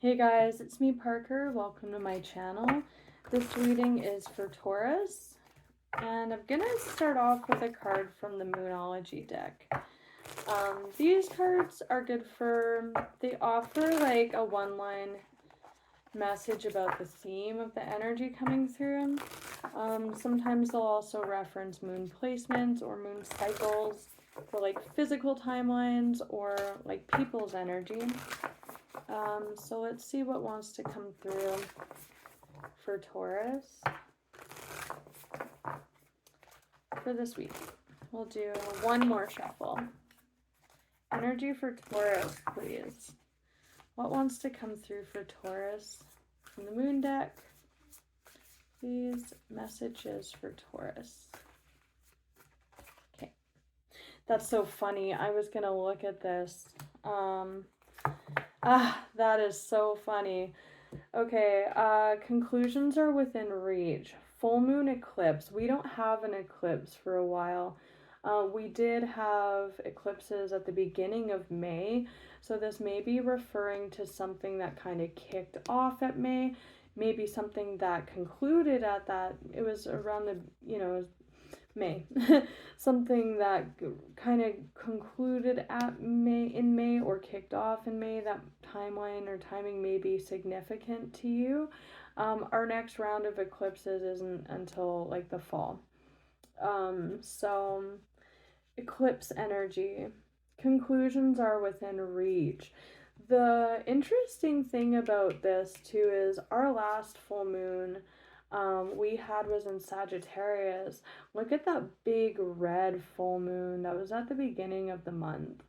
Hey guys, it's me Parker. Welcome to my channel. This reading is for Taurus, and I'm gonna start off with a card from the Moonology deck. These cards are good they offer like a one-line message about the theme of the energy coming through. Sometimes they'll also reference moon placements or moon cycles for like physical timelines or like people's energy. So let's see what wants to come through for Taurus for this week. We'll do one more shuffle. Energy for Taurus, please. What wants to come through for Taurus from the moon deck? Please, messages for Taurus. Okay. That's so funny. I was going to look at this. That is so funny. Okay, conclusions are within reach. Full moon eclipse. We don't have an eclipse for a while. We did have eclipses at the beginning of May, so this may be referring to something that kind of kicked off at May, maybe something that concluded at that. It was around the, May. Something that kind of concluded in May or kicked off in May. That timeline or timing may be significant to you. Our next round of eclipses isn't until like the fall. So eclipse energy. Conclusions are within reach. The interesting thing about this too is our last full moon we had was in Sagittarius. Look at that big red full moon that was at the beginning of the month.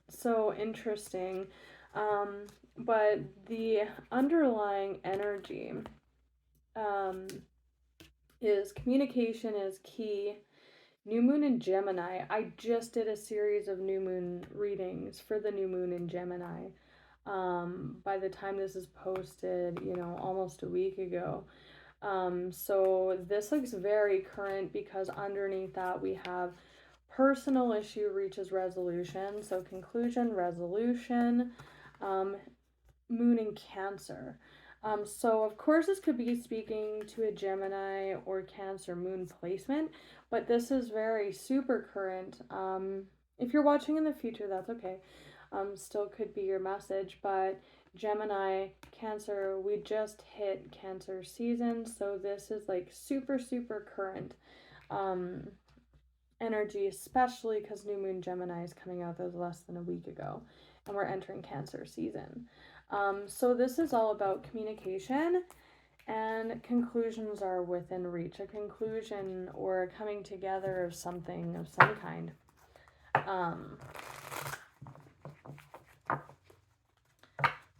So interesting. But the underlying energy is communication is key. New moon in Gemini. I just did a series of new moon readings for the new moon in Gemini. By the time this is posted, almost a week ago. So this looks very current because underneath that we have personal issue reaches resolution. So conclusion, resolution, moon in Cancer. So of course this could be speaking to a Gemini or Cancer moon placement, but this is very super current. If you're watching in the future, that's okay. Still could be your message, but Gemini, Cancer, we just hit Cancer season, so this is like super, super current energy, especially because New Moon Gemini is coming out. That was less than a week ago, and we're entering Cancer season. So this is all about communication, and conclusions are within reach. A conclusion or a coming together of something of some kind.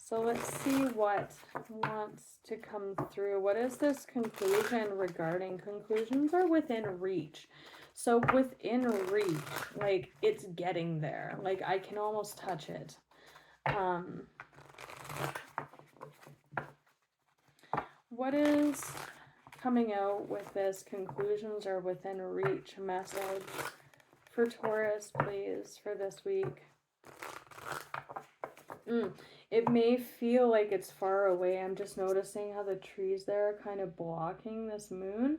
So let's see what wants to come through. What is this conclusion regarding? Conclusions are within reach. So within reach, like it's getting there. Like I can almost touch it. What is coming out with this? Conclusions are within reach message for Taurus, please, for this week. It may feel like it's far away. I'm just noticing how the trees there are kind of blocking this moon.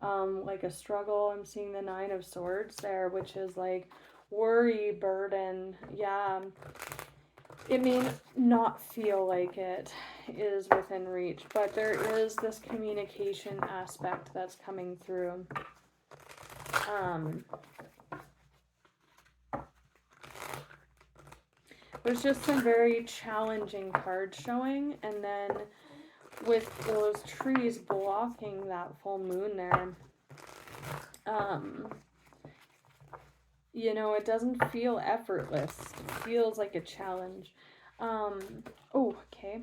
Like a struggle. I'm seeing the Nine of Swords there, which is like worry, burden. Yeah. It may not feel like it is within reach, but there is this communication aspect that's coming through. There's just some very challenging cards showing, and then with those trees blocking that full moon there, it doesn't feel effortless. It feels like a challenge. Oh, okay.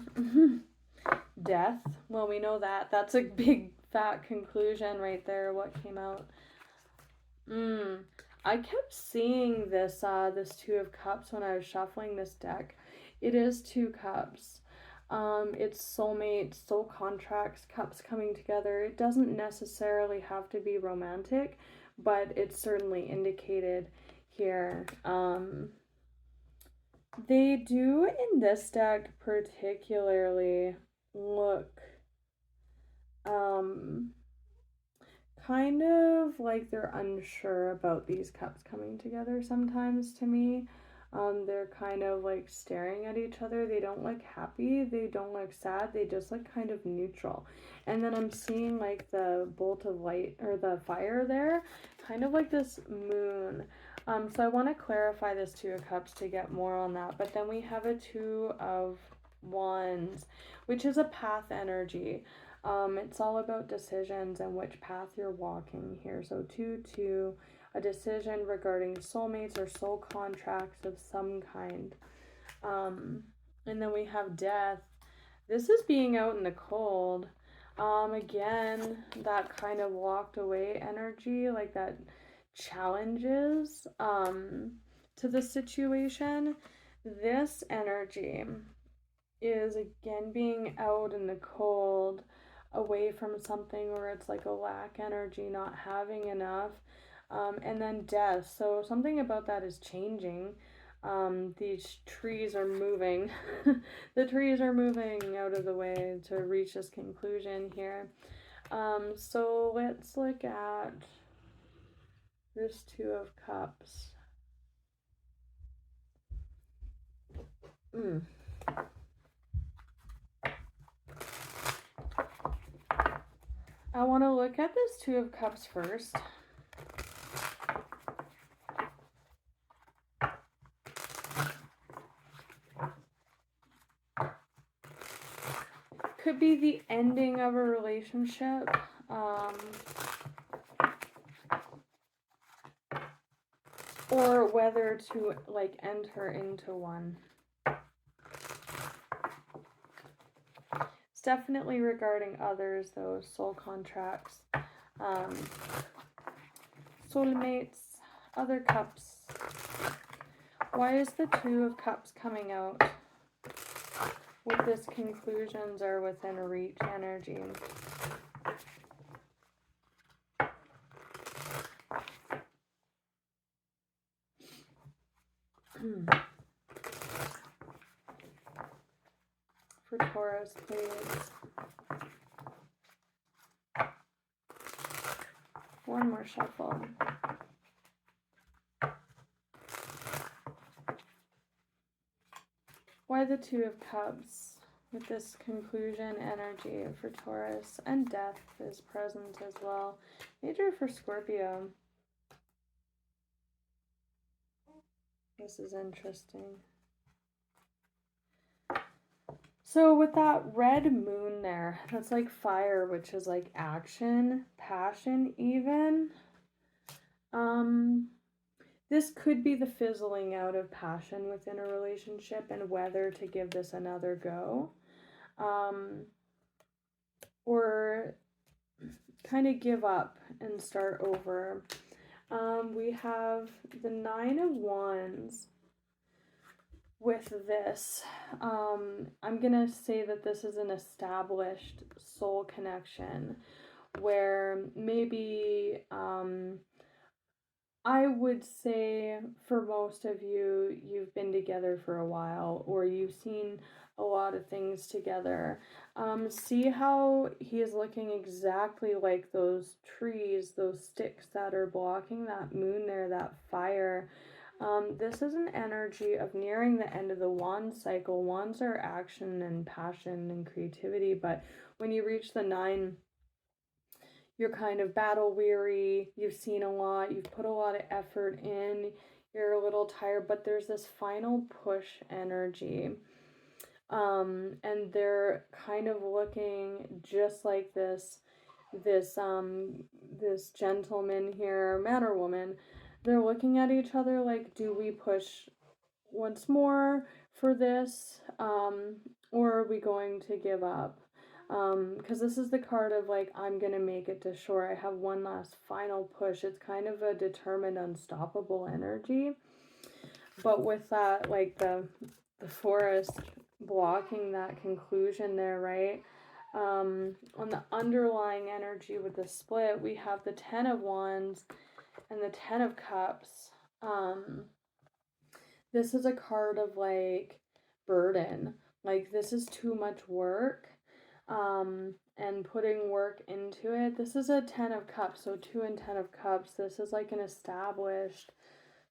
Death. Well, we know that. That's a big fat conclusion right there. What came out? I kept seeing this Two of Cups when I was shuffling this deck. It is Two Cups. It's soulmate, soul contracts, cups coming together. It doesn't necessarily have to be romantic, but it's certainly indicated here. They do in this deck particularly look um kind of like they're unsure about these cups coming together sometimes to me. They're kind of like staring at each other. They don't look happy. They don't look sad. They just look kind of neutral. And then I'm seeing like the bolt of light or the fire there, kind of like this moon. So I want to clarify this Two of Cups to get more on that. But then we have a Two of Wands, which is a path energy. It's all about decisions and which path you're walking here. So 2-2, a decision regarding soulmates or soul contracts of some kind. And then we have death. This is being out in the cold. Again, that kind of walked away energy, like that challenges to the situation. This energy is again being out in the cold, away from something where it's like a lack energy, not having enough, and then death. So something about that is changing. These trees are moving. The trees are moving out of the way to reach this conclusion here. So let's look at this Two of Cups. I want to look at this Two of Cups first. Could be the ending of a relationship. Or whether to like enter into one. It's definitely regarding others, though. Soul contracts, soulmates, other cups. Why is the Two of Cups coming out with this conclusions are within reach energy? For Taurus, please. One more shuffle. Why the Two of Cups with this conclusion energy for Taurus? And death is present as well. Major for Scorpio. This is interesting. So with that red moon there, that's like fire, which is like action, passion even. This could be the fizzling out of passion within a relationship and whether to give this another go. Or kind of give up and start over. We have the Nine of Wands with this. I'm gonna say that this is an established soul connection where maybe I would say for most of you, you've been together for a while or you've seen a lot of things together. See how he is looking exactly like those trees, those sticks that are blocking that moon there, that fire. This is an energy of nearing the end of the wand cycle. Wands are action and passion and creativity, but when you reach the 9, you're kind of battle weary, you've seen a lot, you've put a lot of effort in, you're a little tired, but there's this final push energy. And they're kind of looking just like this gentleman here, man or woman, they're looking at each other like, do we push once more for this, or are we going to give up? Because this is the card of like, I'm gonna make it to shore. I have one last final push. It's kind of a determined, unstoppable energy. But with that, like the forest blocking that conclusion there, right? On the underlying energy with the split, we have the 10 of Wands and the 10 of Cups. this is a card of like burden. Like this is too much work. And putting work into it. This is a 10 of cups, so 2 and 10 of cups. This is like an established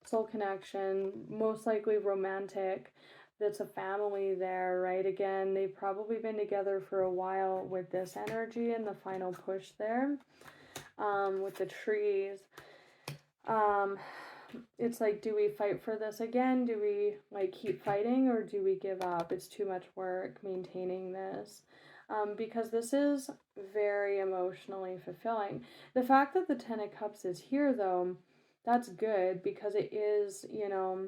soul connection, most likely romantic. That's a family there, right? Again, they've probably been together for a while with this energy and the final push there, with the trees. It's like, do we fight for this again? Do we like keep fighting, or do we give up? It's too much work maintaining this. Because this is very emotionally fulfilling. The fact that the 10 of Cups is here, though, that's good, because it is, you know,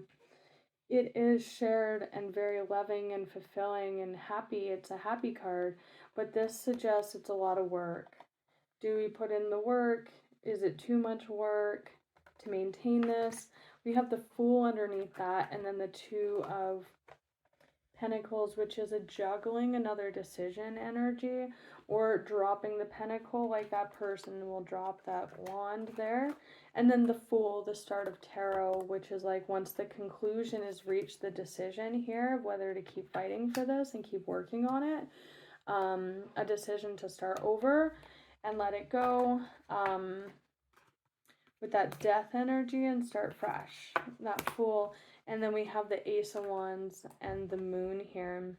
it is shared and very loving and fulfilling and happy. It's a happy card, but this suggests it's a lot of work. Do we put in the work? Is it too much work to maintain this? We have the Fool underneath that, and then the 2 of Pentacles, which is a juggling another decision energy, or dropping the pentacle, like that person will drop that wand there. And then the Fool, the start of tarot, which is like once the conclusion is reached, the decision here of whether to keep fighting for this and keep working on it, a decision to start over and let it go, with that Death energy, and start fresh, that Fool. And then we have the Ace of Wands and the Moon here.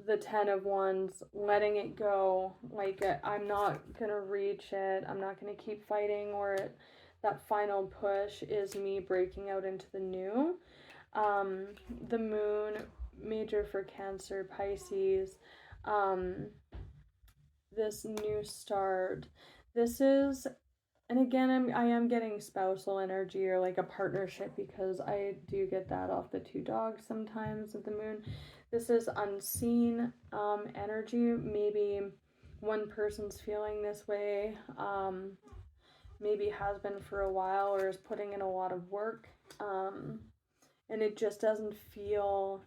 The 10 of Wands, letting it go. Like, I'm not going to reach it. I'm not going to keep fighting, or that final push is me breaking out into the new. The Moon, major for Cancer, Pisces. This new start. This is, and again, I am getting spousal energy, or like a partnership, because I do get that off the 2 dogs sometimes with the Moon. This is unseen energy. Maybe one person's feeling this way, maybe has been for a while, or is putting in a lot of work, and it just doesn't feel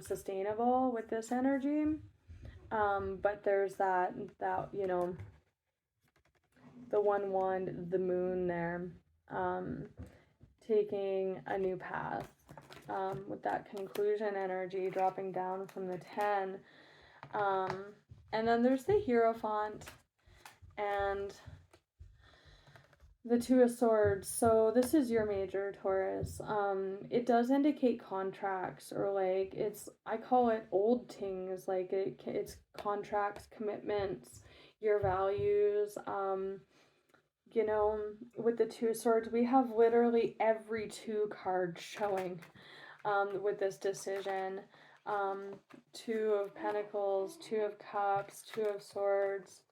sustainable with this energy. But there's that, you know, the 1 wand, the Moon there, taking a new path, with that conclusion energy dropping down from the 10. And then there's the Hierophant and the 2 of Swords. So this is your major, Taurus. It does indicate contracts, or like, it's, I call it old things, like it's contracts, commitments, your values. You know, with the 2 of Swords, we have literally every 2 cards showing, with this decision. 2 of Pentacles, 2 of Cups, 2 of Swords,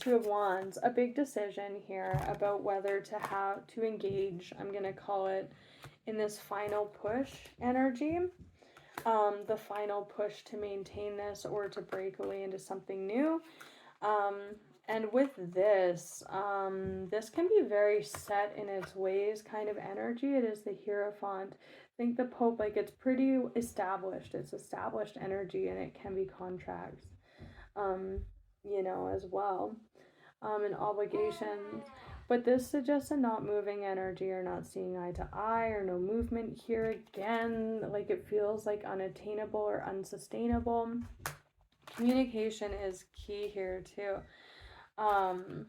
2 of Wands. A big decision here about whether to engage, I'm going to call it, in this final push energy. The final push to maintain this, or to break away into something new. And with this, this can be very set in its ways kind of energy. It is the Hierophant. Think the Pope, like, it's pretty established. It's established energy, and it can be contracts, you know, as well, and obligations. But this suggests a not moving energy, or not seeing eye to eye, or no movement here again. Like, it feels like unattainable or unsustainable. Communication is key here too. And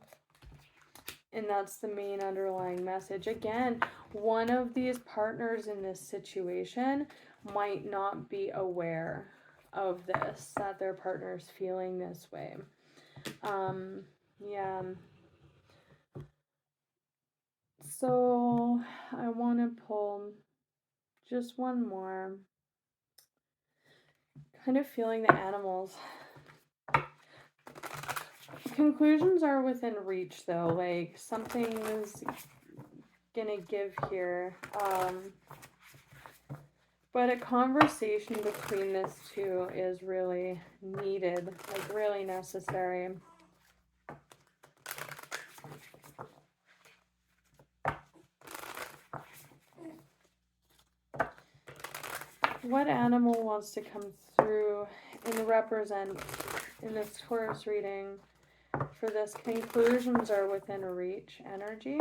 that's the main underlying message. Again, one of these partners in this situation might not be aware of this, that their partner's feeling this way. Yeah. So I want to pull just one more. Kind of feeling the animals. Conclusions are within reach, though. Like, something is gonna give here. But a conversation between this 2 is really needed, like really necessary. What animal wants to come through and represent in this Taurus reading for this? Conclusions are within reach energy.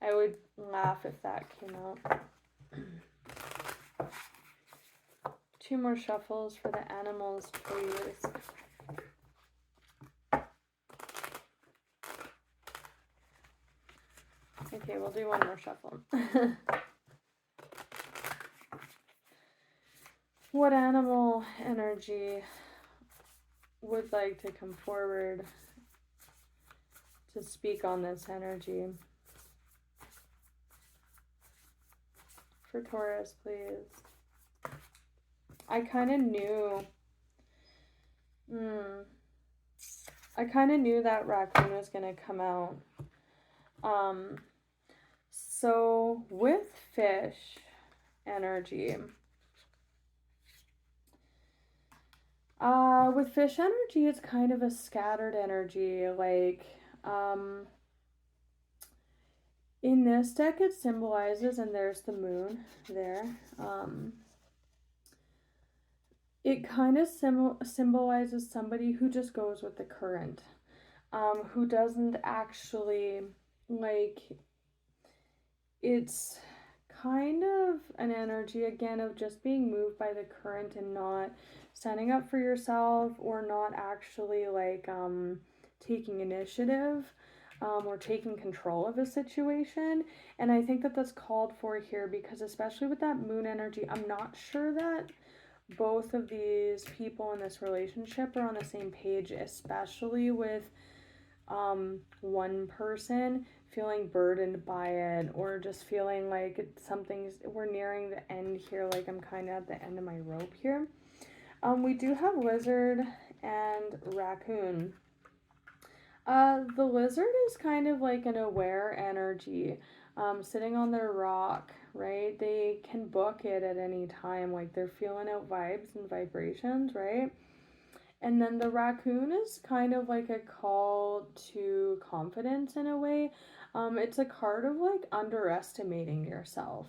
I would laugh if that came out. 2 more shuffles for the animals, please. Okay, we'll do one more shuffle. What animal energy would like to come forward to speak on this energy? For Taurus, please. I kind of knew. I kind of knew that raccoon was going to come out. So with fish energy, with fish energy, it's kind of a scattered energy. Like, in this deck, it symbolizes, and there's the moon there. It kind of symbolizes somebody who just goes with the current, who doesn't actually, like, it's kind of an energy, again, of just being moved by the current and not standing up for yourself, or not actually, like, taking initiative, or taking control of a situation. And I think that that's called for here, because especially with that moon energy, I'm not sure that both of these people in this relationship are on the same page, especially with one person feeling burdened by it, or just feeling like we're nearing the end here, like I'm kind of at the end of my rope here. We do have lizard and raccoon. The lizard is kind of like an aware energy, sitting on their rock, right? They can book it at any time, like they're feeling out vibes and vibrations, right? And then the raccoon is kind of like a call to confidence in a way. It's a card of like underestimating yourself.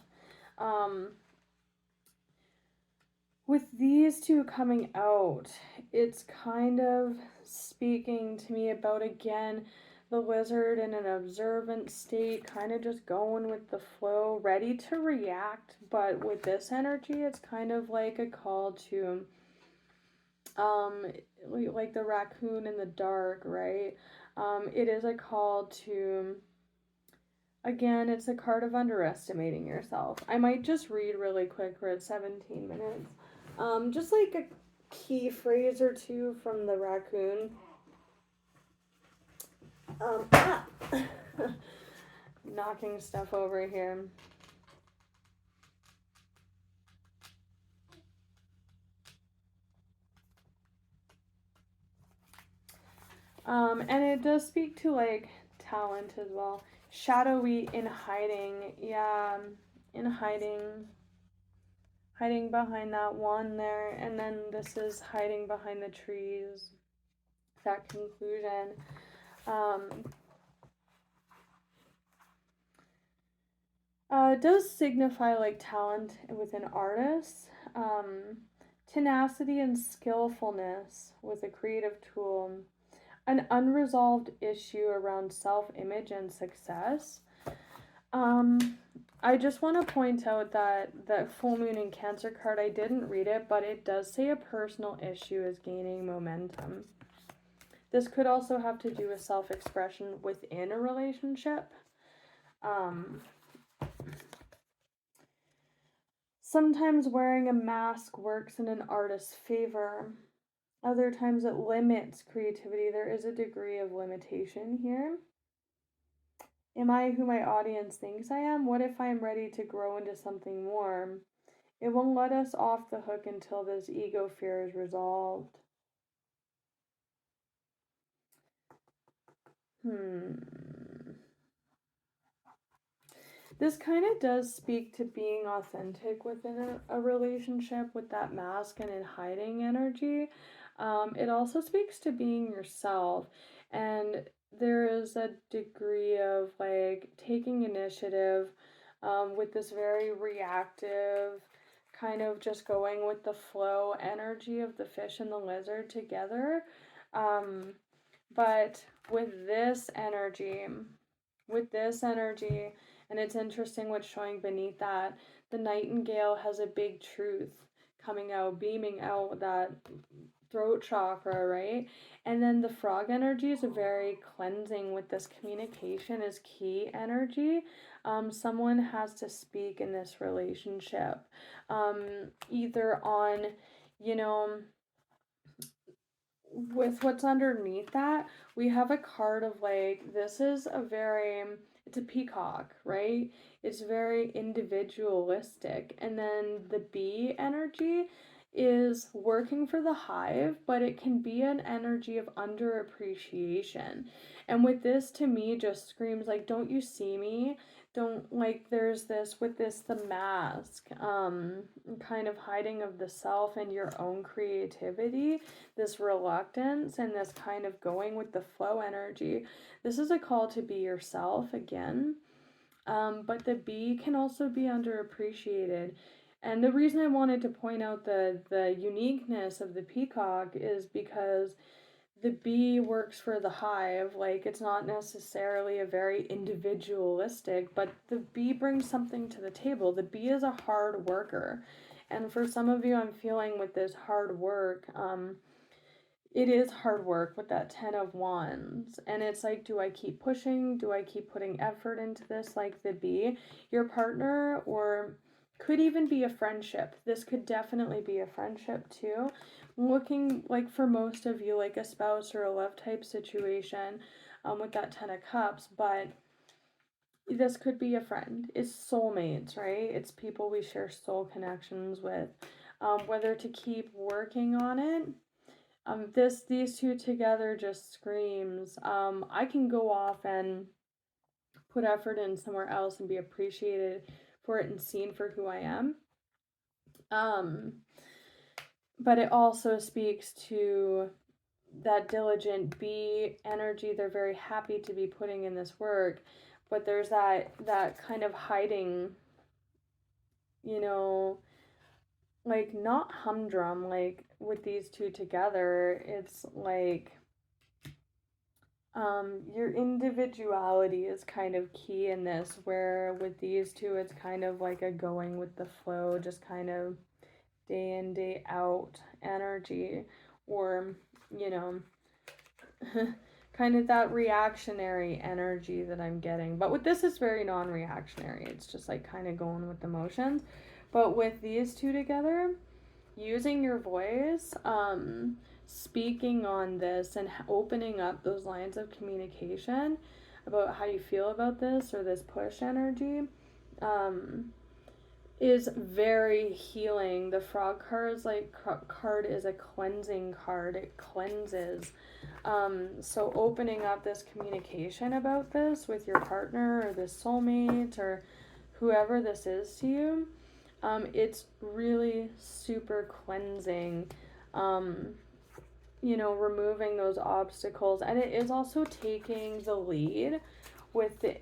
With these two coming out, it's kind of speaking to me about, again, the lizard in an observant state, kind of just going with the flow, ready to react. But with this energy, it's kind of like a call to, like the raccoon in the dark, right? It is a call to, again, it's a card of underestimating yourself. I might just read really quick, we're at 17 minutes. Just like a key phrase or two from the raccoon. Knocking stuff over here. And it does speak to like talent as well. Shadowy in hiding. Yeah, in hiding. Hiding behind that one there, and then this is hiding behind the trees. That conclusion. It does signify like talent within artists, tenacity and skillfulness with a creative tool, an unresolved issue around self-image and success. I just want to point out that the full moon in Cancer card, I didn't read it, but it does say a personal issue is gaining momentum. This could also have to do with self-expression within a relationship. Sometimes wearing a mask works in an artist's favor. Other times it limits creativity. There is a degree of limitation here. Am I who my audience thinks I am? What if I am ready to grow into something more? It won't let us off the hook until this ego fear is resolved. This kind of does speak to being authentic within a relationship with that mask and in hiding energy. It also speaks to being yourself, and there is a degree of like taking initiative, with this very reactive, kind of just going with the flow energy of the fish and the lizard together. But with this energy, with this energy, and it's interesting what's showing beneath that. The nightingale has a big truth coming out, beaming out that throat chakra, right? And then the frog energy is a very cleansing with this communication is key energy. Someone has to speak in this relationship. Either on, you know, with what's underneath that, we have a card of like, this is a very, it's a peacock, right? It's very individualistic. And then the bee energy is working for the hive, but it can be an energy of underappreciation. And with this, to me, just screams like, don't you see me? Don't, like, there's this with this the mask, kind of hiding of the self and your own creativity, this reluctance and this kind of going with the flow energy. This is a call to be yourself again. But the bee can also be underappreciated. And the reason I wanted to point out the uniqueness of the peacock is because the bee works for the hive. Like, it's not necessarily a very individualistic, but the bee brings something to the table. The bee is a hard worker. And for some of you, I'm feeling with this hard work, it is hard work with that 10 of wands, and it's like, do I keep pushing, do I keep putting effort into this like the bee? Your partner, or could even be a friendship, this could definitely be a friendship too, looking like for most of you like a spouse or a love type situation, with that 10 of cups. But this could be a friend, it's soulmates, right? It's people we share soul connections with. Whether to keep working on it, these two together just screams, I can go off and put effort in somewhere else and be appreciated for it and seen for who I am. But it also speaks to that diligent bee energy. They're very happy to be putting in this work, but there's that kind of hiding, you know, like not humdrum, like with these two together, it's like, your individuality is kind of key in this, where with these two, it's kind of like a going with the flow, just kind of day in, day out energy, or, you know, kind of that reactionary energy that I'm getting. But with this, it's very non reactionary, it's just like kind of going with the motions. But with these two together, using your voice, speaking on this and opening up those lines of communication about how you feel about this or this push energy, is very healing. The frog card is a cleansing card. It cleanses. So opening up this communication about this with your partner or this soulmate or whoever this is to you, it's really super cleansing. Removing those obstacles, and it is also taking the lead with the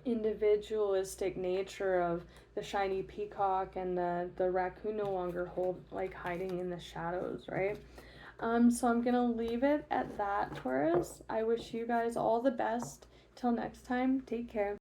individualistic nature of the shiny peacock and the raccoon no longer hiding in the shadows, right? So I'm gonna leave it at that, Taurus. I wish you guys all the best. Till next time, take care.